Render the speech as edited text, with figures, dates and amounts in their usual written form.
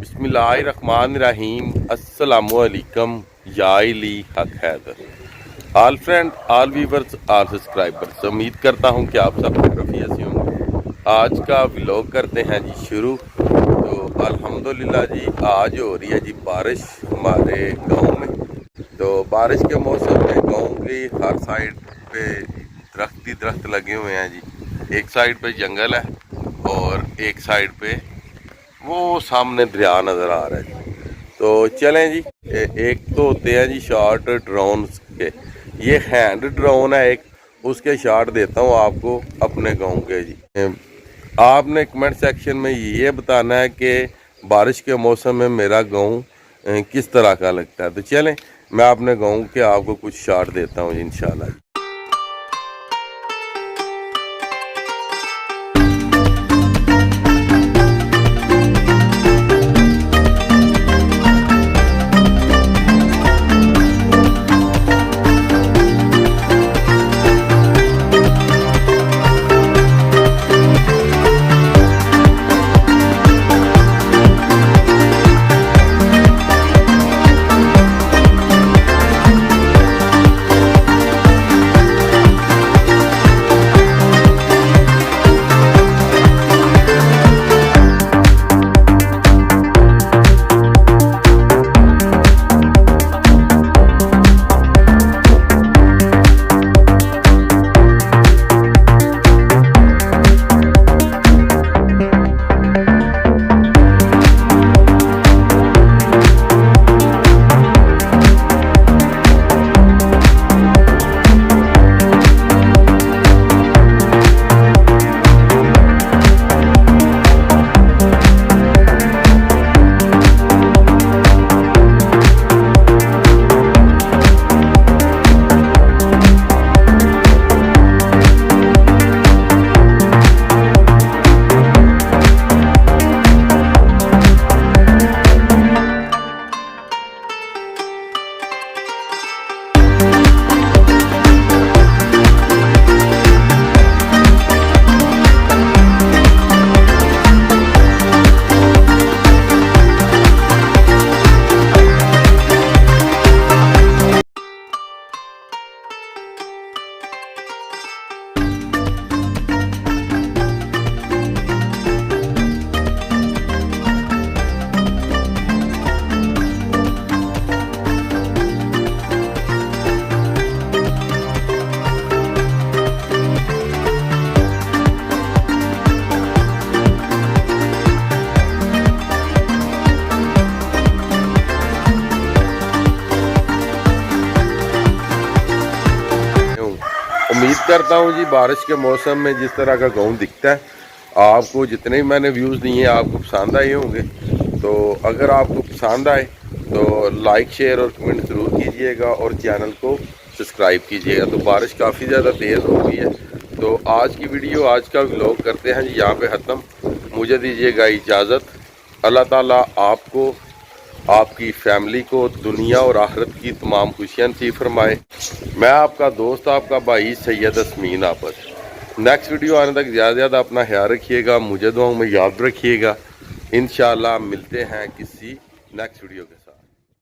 बिस्मिल्लाहिर्रहमानिर्रहीम अस्सलामुअलैकुम या इली हक Haider. All friend, all viewers, all subscribers, उम्मीद करता हूँ कि आप सब खैरियत से होंगे। आज का व्लॉग करते हैं जी शुरू। तो अल्हम्दुलिल्लाह जी आज हो रही है जी बारिश हमारे गांव में। तो बारिश के मौसम में गांव की हर साइड पे दरख्त लगे हुए हैं जी। एक साइड पे जंगल है और एक साइड पे वो सामने दरिया नज़र आ रहा है जी। तो चलें जी, एक तो होते हैं जी शॉट ड्रोन के, ये हैंड ड्रोन है एक, उसके शॉट देता हूँ आपको अपने गांव के जी। आपने कमेंट सेक्शन में ये बताना है कि बारिश के मौसम में मेरा गांव किस तरह का लगता है। तो चलें मैं अपने गांव के आपको कुछ शॉट देता हूँ इंशाल्लाह। उम्मीद करता हूँ जी बारिश के मौसम में जिस तरह का गांव दिखता है, आपको जितने भी मैंने व्यूज़ दिए आपको पसंद आए होंगे। तो अगर आपको पसंद आए तो लाइक शेयर और कमेंट ज़रूर कीजिएगा और चैनल को सब्सक्राइब कीजिएगा। तो बारिश काफ़ी ज़्यादा तेज़ हो गई है। तो आज की वीडियो, आज का व्लॉग करते हैं जी यहाँ पे ख़त्म। मुझे दीजिएगा इजाज़त। अल्लाह ताला आपको, आपकी फैमिली को दुनिया और आखिरत की तमाम खुशियाँ नसीब फरमाए। मैं आपका दोस्त, आपका भाई सैयद असमीन आपस। नेक्स्ट वीडियो आने तक ज़्यादा से ज़्यादा अपना ख्याल रखिएगा, मुझे दुआओं में याद रखिएगा। इंशाल्लाह मिलते हैं किसी नेक्स्ट वीडियो के।